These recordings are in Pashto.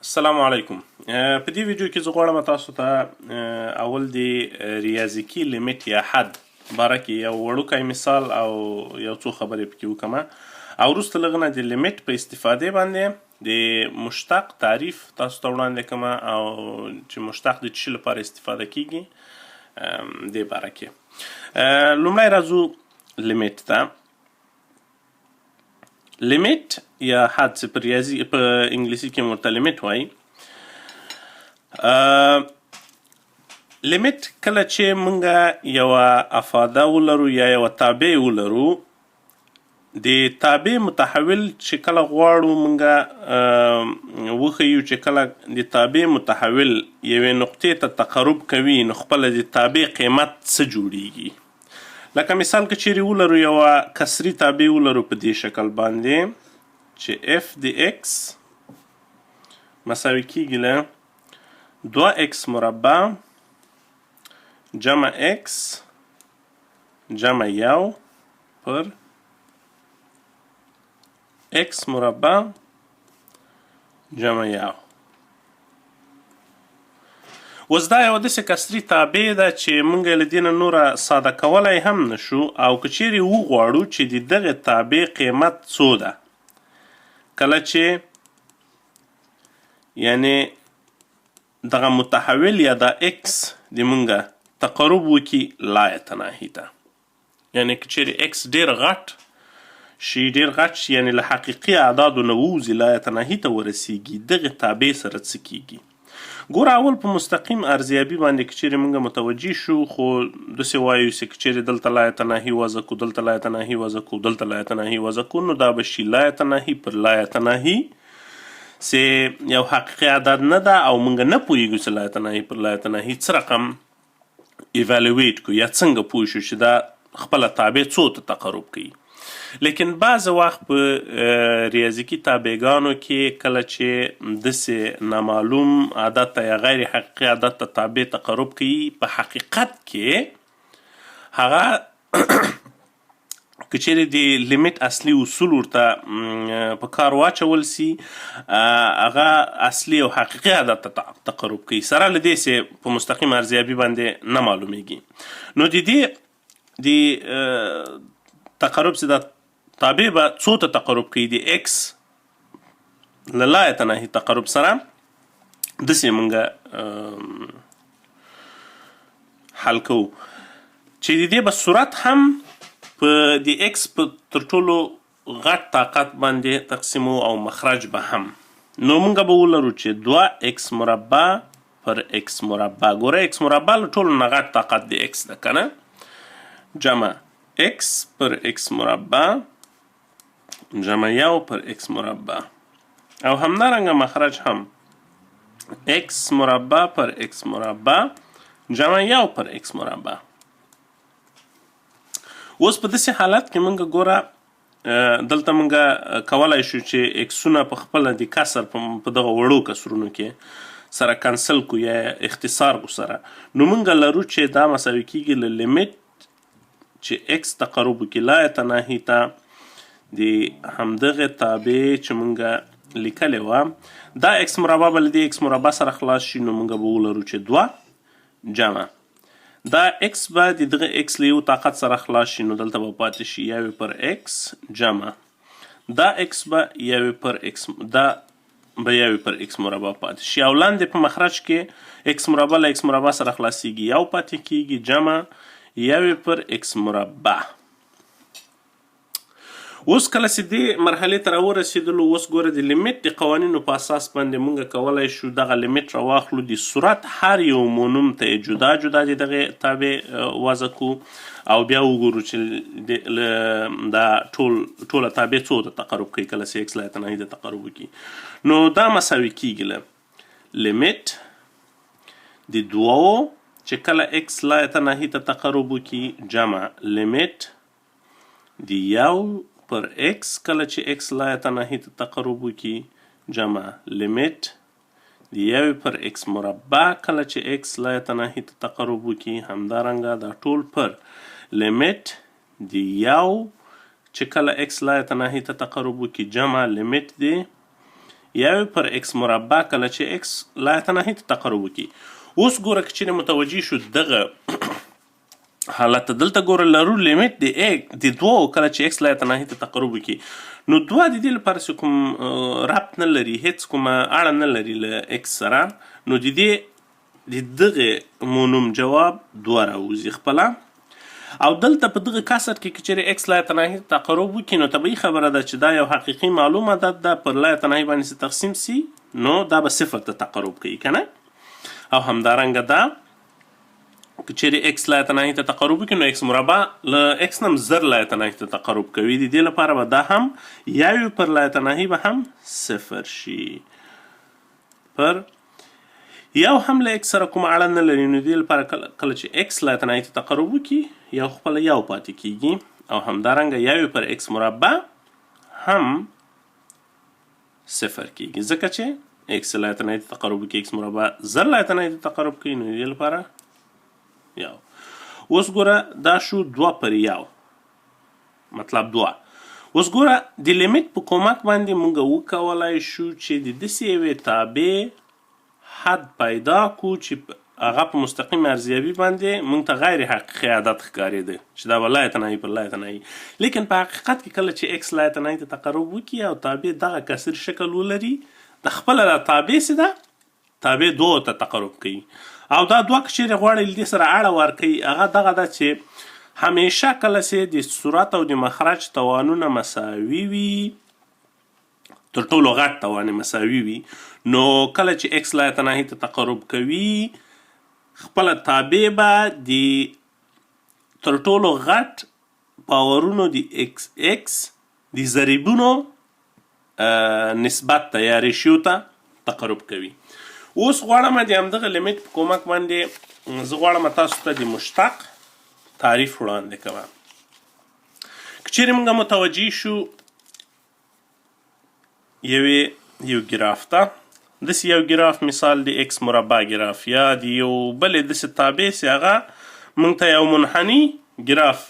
السلام علیکم. په دې ویډیو کې زه غواړم تاسو ته اول د ریاضیکي لیمیت یا حد باره کې یو وړوکی مثال او یو څو خبرې پکې وکړم او وروسته له هغه نه د لیمیت په استفادې باندې د مشتق تعریف تاسو ته وړاندې کوم او چې مشتق د څه لپاره استفاده کیږي دې باره کې. لومړی راځو لیمیت ته. لیمیت یا حد چې په انګلیسي کې ورته لیمیت وایي. لیمیت کله چې موږ یوه افاده ولرو یا یوه تابع ولرو، د تابع متحول چې کله غواړو موږ وښیو چې کله د تابع متحول یوې نقطې ته تقرب کوي نو خپله د تابع قیمت څه جوړیږي. لکه مثال که چیرې ولرو یوه کسري تابع ولرو په دې شکل باندې چې اف د اکس مساوي کیږي له 2x مربع جمع x جمع یو پر x مربع جمع یو. اوس دا یوه داسې کسري تابع ده چې موږ له دې نه نوره ساده کولی هم نشو، او که چیرې وغواړو چې د دغې تابع قیمت څو ده، کله چې یعنې دغه متحول یا دا اکس د موږ تقرب وکړي لایه تناهي ته، یعنې که چیرې اکس ډېر غټ شي ډېر غټ شي یعنې له حقیقي اعدادو نه ووځي لایه تناهي ته ورسیږي، دغې تابع سره څه کیږي. ګوره اول په مستقیم ارزیابي باندې که چیرې موږ متوجه شو، خو داسې وایو چې که چیرې دلته لایه تناهي وضع کړو، دلته لایه تناهي وضع کړو، دلته لایه تناهي وضع کړو، نو دا به شي لایه تناهي پر لایه تناهي چې یو حقیقي عدد نه ده او موږ نه پوهیږو چې لایه تناهي پر لایه تناهي څه رقم ایوالویټ کړو یا څنګه پوه شو چې دا خپله تابع څو ته تقرب کوي. لیکن بعض وخت په ریاضیکي تابعګانو کې کله چې داسې نامعلوم عدد ته یا غیر حقیقي عدد ته تابع تقرب کوي، په حقیقت کې هغه که چیرې د لیمیت اصلي اصول ورته په کار واچول سي، هغه اصلي او حقیقي عدد ته تقرب کوي، سره له دې چې په مستقیم ارزیابي باندې نه معلومیږي. نو د دې د تقرب چې دا تابع به څو ته تقرب کوي، د اکس له لایه تناهي تقرب سره داسې موږ حل کوو چې د دې به صورت هم په د اکس په تر ټولو غټ طاقت باندې تقسیمو او مخرج به هم. نو موږ به ولرو چې 2x مربع پر x مربع، ګوره x مربع له ټولو نه غټ طاقت د x ده که نه، جمع x پر x مربع جمع یو پر x مربع، او همدارنګه مخرج هم x مربع پر x مربع جمع یو پر x مربع. اوس په داسې حالت کې موږ ګوره دلته موږ کولی شو چې اکسونه په خپله د کسر په دغه وړو کسرونو کې سره کنسل کو یا اختصار کو سره، نو موږ لرو چې دا مساوي کیږي له لیمیت چې اکس تقرب وکړي لایه تناهي ته د همدغې تابع چې موږ لیکلې وه، دا اکس مربع به له دې اکس مربع سره خلاص شي، نو موږ به ولرو چې 2 جمع دا اکس به د دغه اکس له یو طاقت سره خلاص شي، نو دلته به پاتې شي یوې پر اکس جمع دا اکس به یوې پر اکس، دا به یوې پر اکس مربع پاتې شي، او لاندې په مخرج کې اکس مربع له اکس مربع سره خلاصیږي، یو پاتې کیږي جمع یوې پر اکس مربع. اوس کله چې دې مرحلې ته راورسېدلو، اوس ګوره د لیمیت د قوانینو په اساس باندې موږ کولی شو دغه لیمیت راواخلو، د صورت هر یو مونوم ته جدا جدا د دغې تابع وضع کړو او بیا وګورو چې دا ټوله تابع څو ته تقرب کوي کله چې اکس لایه تناهي ته تقرب وکړي. نو دا مساوي کیږي له لیمیت د دوو چې کله اکس لایه تناهي ته تقرب وکړي جمع لیمیت د یو پر اکس کله چې اکس لایه تناهي ته تقرب وکړي جمع لیمیت د یوې پر اکس مربع کله چې اکس لایه تناهي ته تقرب وکړي، همدارنګه دا ټول پر لیمیت د یو چې کله اکس لایه تناهي ته تقرب وکړي جمع لیمیت د یو پر x مربع کله چې x لایه ناحیې ته تقرب وکړي. اوس ګوره که چیرې متوجه شو دغه حالت دلته ګوره لرو لیمیت د دوو کله چې x لایه ناحیې ته تقرب وکړي، نو دوه د دې لپاره چې کوم ربط نه لري، هیڅ کومه اړه نه لري له x سره، نو د دغه مونوم جواب دوه راوځي خپله. او دلته په دغه کسر کې که چیرې x لایه ناحیې ته تقرب وکړي، نو طبیعي خبره ده چې دا یو حقیقي معلوم عدد ده، پر لایه ناحیې باندې چې تقسیم سي نو دا به صفر ته تقرب کوي که نه. او همدارنګه دا که چیرې x لایه ناحیې ته تقرب وکړي نو x مربع له x نه هم زر لایه ناحیې ته تقرب کوي. د دې لپاره به دا هم یو پر لایه ناحیې به هم صفر شي. پر یو هم له x سره کومه اړه نه لري، نو د دې لپاره کله چې x لایه ناحیې ته تقرب وکړي یو خپله یو پاتې کیږي. او همدارنګه یو پر x مربع هم صفر کیږي، ځکه چې x لایه ناحیې ته تقرب وکړي x مربع زر لایه ناحیې ته تقرب کوي، نو د دې لپاره یو. اوس ګوره دا شو دوه پر یو، مطلب دوه. اوس ګوره د لیمیت په کومک باندې موږ وکولای شو چې د داسې یوې تابع حد پیدا کړو چې هغه په مستقیم ارزیابي باندې موږ ته غیر حقیقي عدد ښکارېده چې دا به لایه ناحیې پر لایه ناحیې، لیکن په حقیقت کې کله چې x لایه ناحیې ته تقرب وکړي او تابع دغه کثیر شکل ولري، د خپله دا تابع څه ده، تابع دوو ته تقرب کوي. او دا دوه که چیرې غواړئ له دې سره اړه ورکوي، هغه دغه ده چې همیشه کله چې د صورت او د مخرج توانونه مساوي وي، تر ټولو غټ توان مساوي وي، نو کله چې x لایه ناحیې ته تقرب کوي خپله تابع به د تر ټولو غټ پاورونو د x د ضریبونو نسبت ته یا ریشیو ته تقرب کوي. اوس غواړم د همدغه لیمیت په کومک باندې زه غواړم تاسو ته د مشتق تعریف وړاندې کوم. که چیرې موږ متوجه شو یو ګراف ته، داسې یو ګراف مثال د x مربع ګراف یا د یو بلې داسې تابع چې هغه موږ ته یو منحني ګراف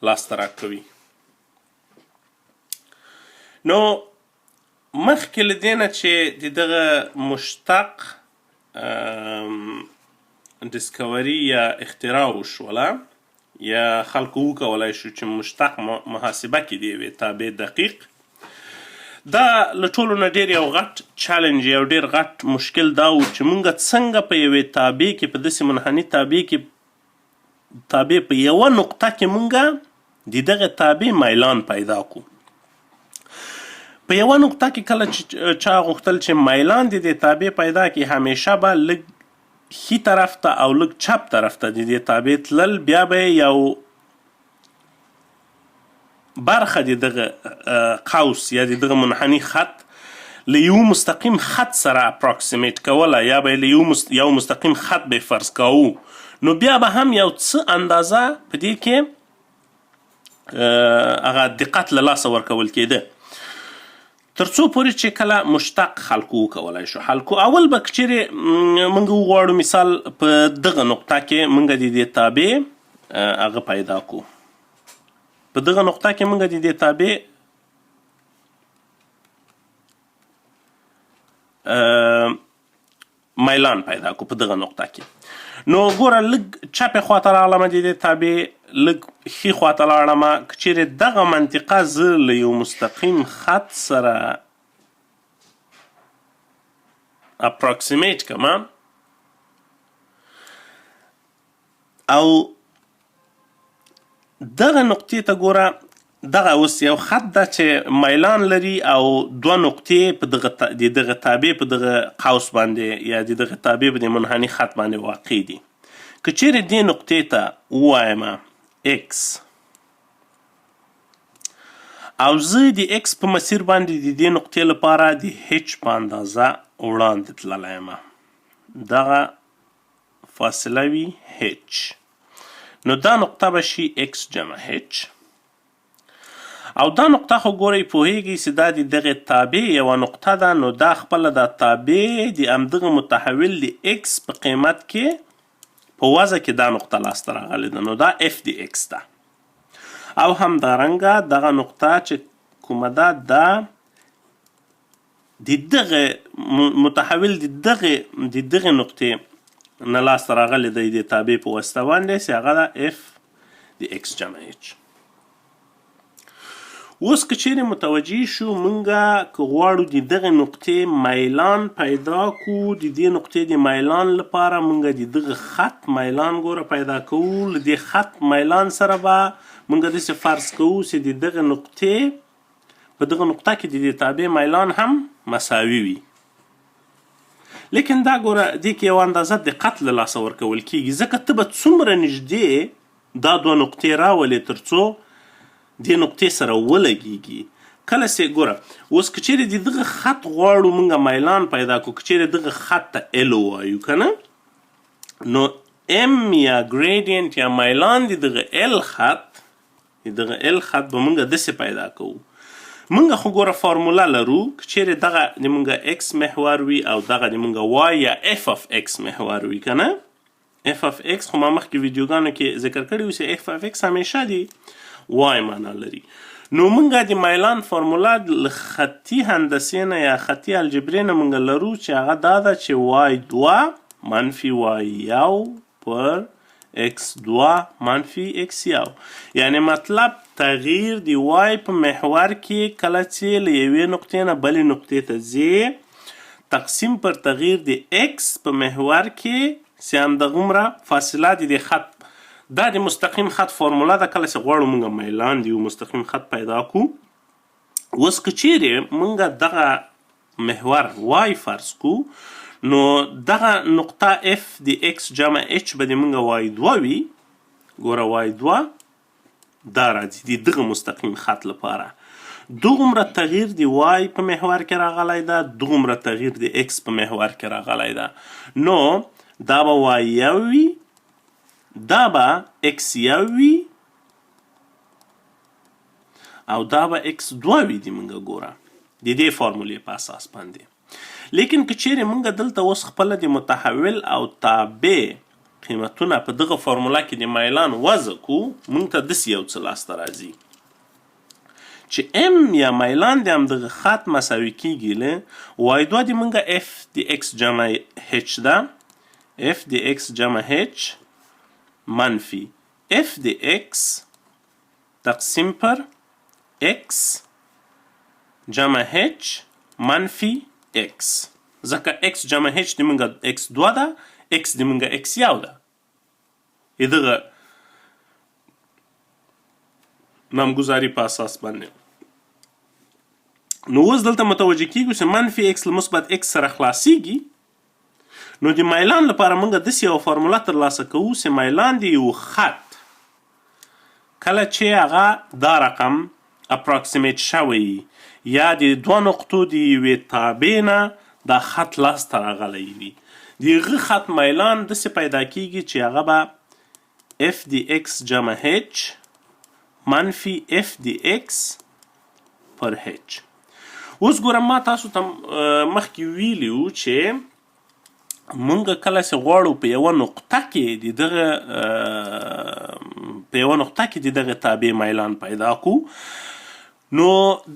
لاسته راکوي. نو مخکې له دې نه چې د دغه مشتق ډسکوري یا اختراع وشوله یا خلکو وکولای شو چې مشتق محاسبه کړي د یوې تابع دقیق، دا له ټولو نه ډېر یو غټ چالنج، یو ډېر غټ مشکل دا و چې موږ څنګه په یوې تابع کې، په داسې منحني تابع کې، تابع په یوه نقطه کې موږ د دغه تابع میلان پیدا کړو. په یوه نقطه کې کله چې چا غوښتل چې میلان د دې تابع پیدا کړي، همیشه به لږ ښي طرف ته او لږ چپ طرف ته د دې تابع تلل، بیا به یو برخه د دغه قوس یا د دغه منحني خط له یو مستقیم خط سره اپراکسیمیټ کوله، یا به له یو مستقیم خط به فرض کوو، نو بیا به هم یو څه اندازه په دې کې هغه دقت له لاسه ورکول کېده، تر څو پورې چې کله مشتق خلکو وکولای شو. خلکو اول به که چیرې موږ وغواړو مثال په دغه نقطه کې موږ د دې تابع هغه پیدا کړو، په دغه نقطه کې موږ د دې تابع میلان پیدا کړو په دغه نقطه کې. نو ګوره لږ چپې خواته راغلمه د دې تابع، لږ ښي خواته لاړمه، که چیرې دغه منطقه زه له یو مستقیم خط سره اپراکسیمیټ کړم او دغه نقطې ته ګوره، دغه اوس یو خط ده چې میلان لري او دوه نقطې په دغه تابع په دغه قوس باندې یا د دغه تابع په د منحني خط باندې واقع دي. که چیرې دې نقطې ته ووایم x او زه د x په مسیر باندې د دې نقطې لپاره د h په اندازه وړاندې تللی یم، دغه فاصله وي h، نو دا نقطه به شي x جمع h. او دا نقطه خو ګورئ پوهیږئ چې دا د دغې تابع یوه نقطه ده، نو دا خپله دا تابع د همدغه متحول د x په قیمت کې په وضع کې دا نقطه لاسته راغلې ده، نو دا f د x ده. او همدارنګه دغه نقطه چې کومه ده دا د دغه متحول د دغه نقطې نه لاسته راغلی دی د تابع په واسطه باندې چې هغه ده اف د اکس جمع اچ. اوس که چیرې متوجه شو مونږه که غواړو د دغه نقطې میلان پیدا کو، د دې نقطې د میلان لپاره مونږه د دغه خط میلان ګوره پیدا کوو. له دې خط میلان سره به مونږه داسې فرض کوو چې د دغه نقطې په دغه نقطه کې د دې تابع میلان هم مساوي وي. لیکن دا ګوره دې کې یو اندازه دقت له لاسه ورکول کیږي، ځکه ته به څومره نږدې دا دوه نقطې راولې تر څو دې نقطې سره ولګېږي. کله چې ګوره اوس که چیرې د دغه خط غواړو مونږه میلان پیدا کړو، که چیرې دغه خط ته ال ووایو که نه، نو ام یا ګریډینټ یا میلان د دغه ال خط به مونږه داسې پیدا کوو. مونږه خو ګوره فارموله لرو، که چیرې دغه د مونږه اکس محور وي او دغه د مونږه وای یا اف اف اکس محور وي که نه. اف اف اکس خو ما مخکې ویډیوګانو کې ذکر کړی و چې اف اف اکس همیشه دی وای معنا لري. نو مونږه د میلان فارموله له خطي هندسې نه یا خطي الجبرې نه مونږه لرو چې هغه دا ده چې وای 2 منفي وای 1 پر اکس 2 منفي اکس 1. یعنی مطلب تغییر د وای په محور کې کله چې له یوې نقطې نه بلې نقطې ته ځې تقسیم پر تغییر د اکس په محور کې چې همدغومره فاصله د خط، دا د مستقیم خط فارموله ده. کله چې غواړو مونږه میلان د یو مستقیم خط پیدا کو، اوس که چیرې مونږه دغه محور وای فرض کو، نو دغه نقطه اف د اکس جمع اچ به د مونږه وای 2 وي. ګوره وای 2 دا راځي د دغه مستقیم خط لپاره. دوغمره تغییر د وای په محور کې راغلی ده، دوغمره تغییر د اکس په محور کې راغلی ده. نو دا به وای 1 وي، دا به اکس 1 وي او دا به اکس 2 وي د مونږه ګوره د دې فارمولې په اساس باندې. لیکن که چیرې مونږه دلته اوس خپله د متحول او تابع قیمتونه په دغه فارموله کې د میلان وضع کو، مونږ ته داسې یو څه لاسته راځي چې ام یا میلان د همدغه خط مساوي کیږي له وای 2 د مونږه اف د اکس جمع هچ ده، اف د اکس جمع هچ منفي اف د اکس تقسیم پر اکس جمع هچ منفي اکس، ځکه اکس جمع هچ د مونږه اکس 2 ده، اکس د مونږه اکس 1 ده. دغه نامګذاري په اساس باندې نو اوس دلته متوجه کیږو چې منفي اکس له مثبت اکس سره خلاصیږي. نو د میلان لپاره مونږه داسې یو فارموله ترلاسه کوو چې میلان د یو خط کله چې هغه دا رقم اپراکسیمیټ شوی یا د دوه نقطو د یوې تابع نه دا خط لاسته راغلی وي، د هغه خط میلان داسې پیدا کیږي چې هغه به اف د اکس جمع هچ منفي اف د اکس پر هچ. اوس ګوره ما تاسو ته مخکې ویلي وو چې مونږ کله چې غواړو په یوه نقطه کې د دغه تابع میلان پیدا کو، نو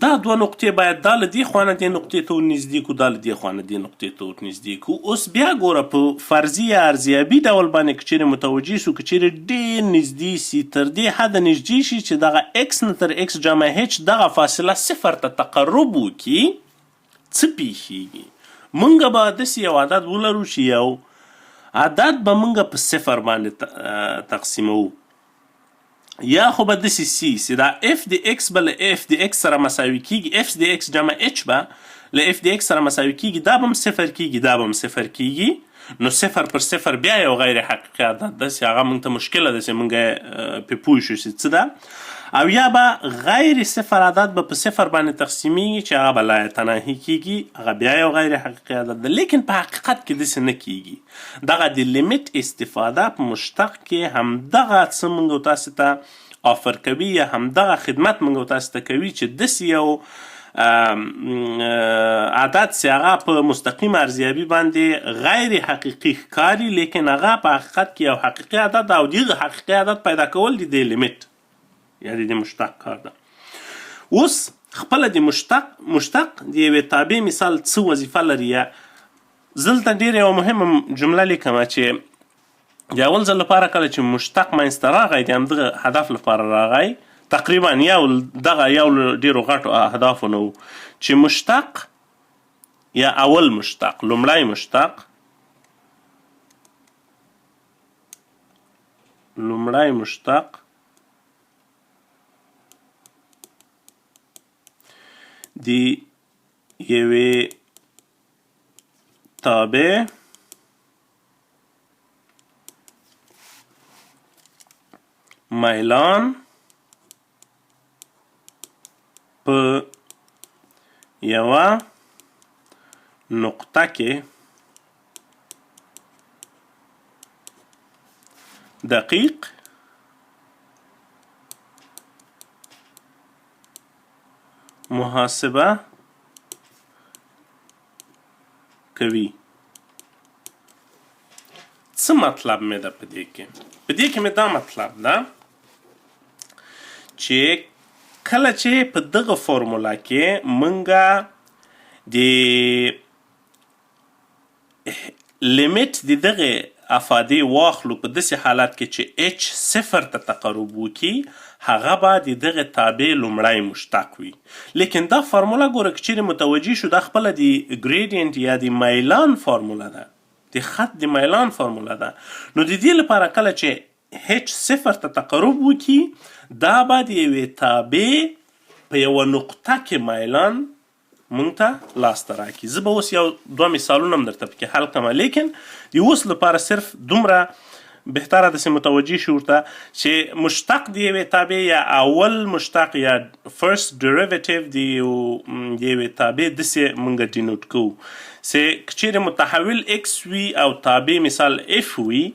دا دوه نقطې باید دا له دې خوا نه دې نقطې ته ورنږدې کړو، دا له دې خوا نه دې نقطې ته ورنږدې کړو. اوس بیا ګوره په فرضي یا ارزیابي ډول باندې که چیرې متوجه سو، که چیرې ډېر نږدې سي، تر دې حده نږدې شي چې دغه اکس نه تر اکس جمع هچ دغه فاصله صفر ته تقرب وکړي، څه پیښیږي؟ مونږه به داسې یو عدد ولرو چې یو عدد به مونږه په صفر باندې تقسیمو، یا خو به داسې سي چې دا اف د اکس به له اف د اکس سره مساوي کیږي، اف د اکس جمع اچ به له اف د اکس سره مساوي کیږي، دا به هم صفر کیږي، دا به هم صفر کیږي. نو صفر پر صفر بیا یو غیر حقیقي عدد ده چې هغه مونږ ته مشکله ده چې مونږ پې پوه شو چې څه ده. او یا به غیر صفر عدد به په صفر باندې تقسیمیږي چې هغه به لا یتناهي کیږي، هغه بیا یو غیر حقیقي عدد ده. لیکن په حقیقت کې داسې نه کیږي. دغه د لیمیت استفاده په مشتق کې همدغه څه مونږ تاسو ته آفر کوي یا همدغه خدمت مونږ تاسو ته کوي چې داسې یو عدد چې هغه په مستقیم ارزیابي باندې غیر حقیقي ښکاري، لیکن هغه په حقیقت کې یو حقیقي عدد او دغه حقیقي عدد پیدا کول د لیمیت یا د مشتق کار ده. اوس خپله د مشتق د یوې تابع مثال څه وظیفه لري. یا دلته ډېره یوه مهمه جمله لیکمه چې د اول ځل لپاره کله چې مشتق منځته راغی د همدغه هدف لپاره راغی، تقریبا یو ډېرو غټو اهدافو نه و چې مشتق یا اول مشتق، لومړی مشتق د یوې تابع میلان په یوه نقطه کې دقیق محاسبه کوي. څه مطلب مې ده په دې کې مې دا مطلب ده چې کله چې په دغه فورمولا کې مونږه د لیمیټ د دغه افادې واخلو په داسې حالت کې چې h صفر ته تقرب وکړي، هغه به د دغه تابع لومړی مشتق وي. لیکن دا فارموله ګوره که چیرې متوجه شو دا خپله د ګریډینټ یا د میلان فارموله ده، د خط د میلان فارموله ده. نو د دې لپاره کله چې h صفر ته تقرب وکړي دا به د یوې تابع په یوه نقطه کې میلان مونږ ته لاسته راکړي. زه به اوس یو دوه مثالونه هم درته پکې حل کړم، لیکن د اوس لپاره صرف دومره بهتره داسې متوجه شو ورته چې مشتق د یوې تابع یا اول مشتق یا فرست ډیریویټیو د یوې تابع داسې مونږ ډینوټ کوو چې که چیرې متحول x وي او تابع مثال f وي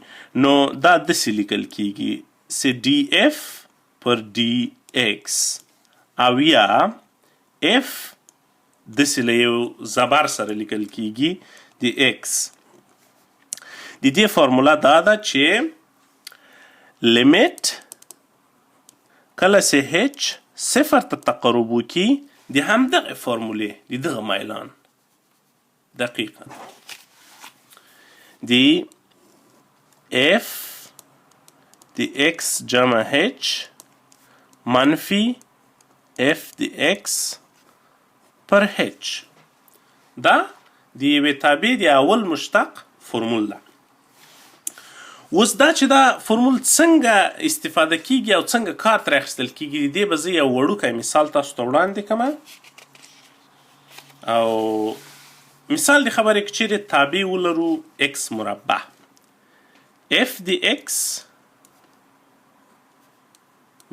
نو دا داسې لیکل کیږي چې df پر dx او یا f داسې له یو زبر سره لیکل کیږي د x. د دې فارموله دا ده چې لیمیټ کله چې h صفر ته تقرب وکړي د همدغه فارمولې د دغه میلان دقیقا د f د x جمع h منفي f د x پر h دا د یوې تابع د اول مشتق فرمول ده. اوس دا چې دا فرمول څنګه استفاده کیږي او څنګه کار ترې اخیستل کیږي د دې به زه یو وړوکی مثال تاسو ته وړاندې کړم. او مثال د خبرې که چیرې تابع ولرو x مربع f د x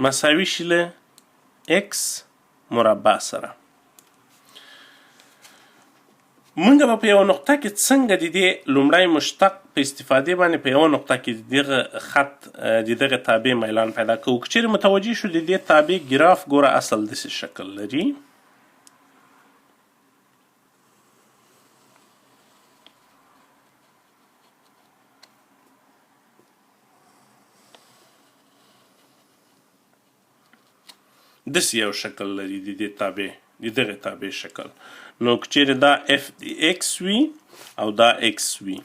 مساوي شي له x مربع سره. مونږ به په یوه نقطه کې څنګه د دې لومړی مشتق په استفادې باندې په یوه نقطه کې د دغه خط د دغه تابع میلان پیدا کوو. که چیرې متوجه شو د دې تابع ګراف ګوره اصل داسې شکل لري. داسې یو شکل لري د دې تابع د دغه تابع شکل. نو که چیرې دا f د x وي او دا x وي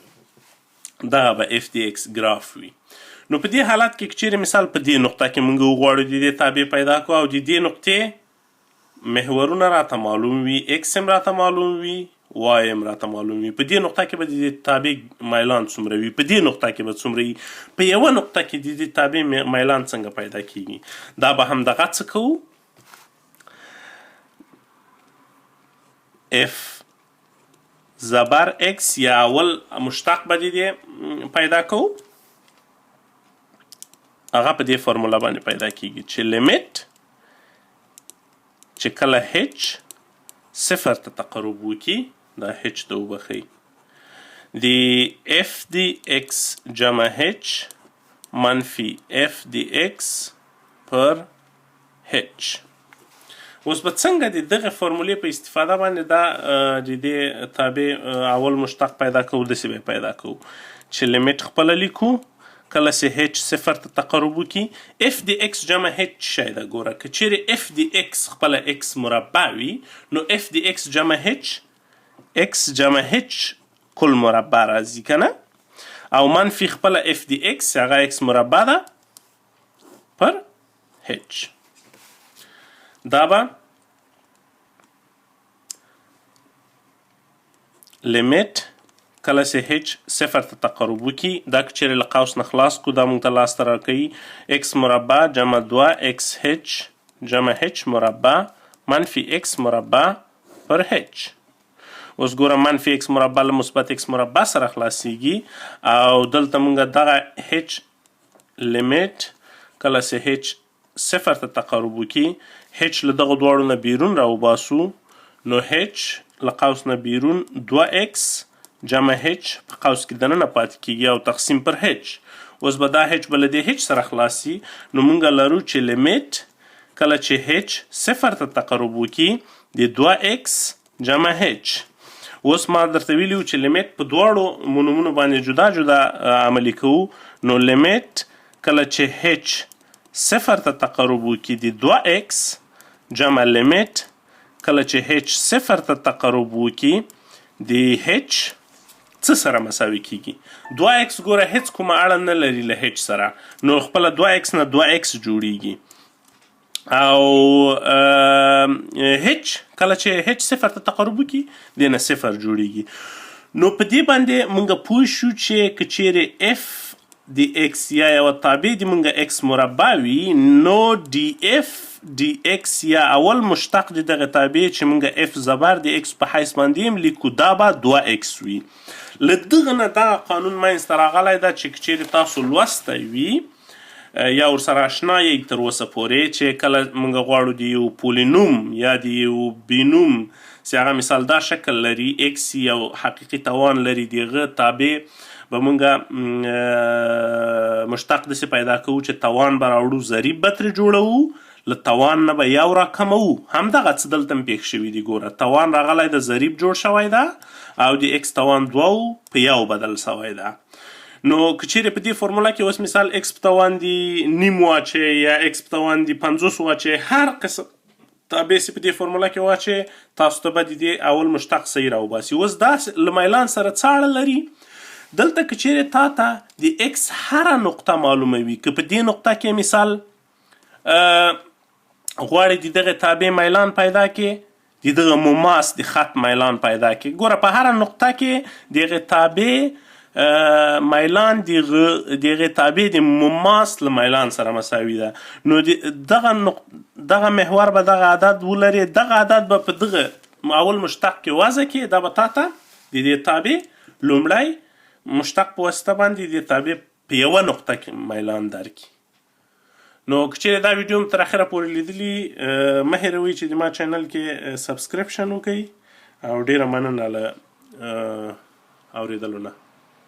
دغه به f د x ګراف وي. نو په دې حالت کې که چیرې مثال په دې نقطه کې موږ وغواړو د دې تابع پیدا کړو او د دې نقطې محورونه راته معلوم وي، x هم راته معلوم وي، y هم راته معلوم وي. په دې نقطه کې به د دې تابع میلان څومره وي، په دې نقطه کې به څومره وي، په یوه نقطه کې د دې تابع میلان څنګه پیدا کیږي. دا به هم دغه څه کوو f زبر x یا اول مشتق به دې پیدا کوو، هغه په دې فرموله باندې پیدا کیږي چې لیمیټ چې کله h صفر ته تقرب وکړي دا h ته وبخئ د f د x جمع h منفي f د x پر h. اوس به څنګه د دغه فرمولې په استفاده باندې دا د دې تابع اول مشتق پیدا کوو، داسې به پیدا کوو چې لیمیټ خپله لیکو کله چې h صفر ته تقرب وکړي f د x جمع h شی ده. ګوره که چیرې f د x خپله x مربع وي نو f د x جمع h کل مربع راځي که نه، او منفي خپله f د x هغه x مربع ده پر h. دا به لیمیت کله چې h صفر ته تقرب وکړي، دا که چیرې له قوس نه خلاص کړو دا موږ ته لاسته راکوي x مربع جمع 2xh جمع h مربع منفي x مربع پر h. اوس ګوره منفي x مربع له مثبت x مربع سره خلاصیږي او دلته موږ دغه h لیمیت کله چې h صفر ته تقرب وکړي h له دغه دواړو نه بیرون راوباسو نو h له قوس نه بیرون 2x جمع h په قوس کې دننه پاتې کیږي او تقسیم پر h. اوس به دا h به له دې h سره خلاصي نو موږ لرو چې لیمیت کله چې h صفر ته تقرب وکړي د 2x جمع h. اوس ما درته ویلي و چې لیمیت په دواړو مونومونو باندې جدا جدا عملي کوو، نو لیمیت کله چې h صفر ته تقرب وکړي د 2x جمع لیمیت کله چې h صفر ته تقرب وکړي د h څه سره مساوي کیږي. 2x ګوره هیڅ کومه اړه نه لري له h سره، نو خپله 2x نه 2x جوړیږي او h کله چې h صفر ته تقرب وکړي د نه صفر جوړیږي. نو په دې باندې موږ پوه شو چې که چیرې f د x یا یوه تابع د موږ x مربع وي نو د f د x یا اول مشتق د دغه تابع چې موږ f زبر د x په حیث باندې هم لیکو دا به 2x وي. له دغه نه دغه قانون منځته راغلی ده چې که چیرې تاسو لوستی وي یا ورسره اشنا یې تر اوسه پورې چې کله موږ غواړو د یو پولینوم یا د یو بینوم چې هغه مثال دا شکل لري x یو حقیقي توان لري دغه تابع به موږ مشتق داسې پیدا کوو چې توان به راوړو ضریب به ترې جوړوو له توان نه به یو راکموو. همدغه څه دلته هم پېښ شوي دي. ګوره توان راغلی د ضریب جوړ شوی ده او د x توان دوو په یو بدل شوی ده. نو که چیرې په دې فرموله کې اوس مثال x په توان دي نیم واچې یا x په توان دي 50 واچې هر قسم تابع چې په دې فرموله کې واچې تاسو ته به د دې اول مشتق صحیح راوباسي. اوس دا له میلان سره څه اړه لري؟ دلته که چیرې تا ته د x هره نقطه معلومه وي، که په دې نقطه کې مثال غواړې د دغه تابع میلان پیدا کړې د دغه مماس د خط میلان پیدا کړې، ګوره په هره نقطه کې دغه تابع میلان دغه تابع د مماس له میلان سره مساوي ده. نو دغه محور به دغه عدد ولري، دغه عدد به په دغه اول مشتق کې وضع کړي، دا به تا ته د دې تابع لومړی مشتق په واسطه باندې د تابع په یوه نقطه کې میلان درکړي. نو که چیرې دا ویډیو هم تر اخره پورې لیدلي مه هېروئ چې د ما چینل کې سبسکرپشن وکړئ او ډیره مننه له اورېدلو نه.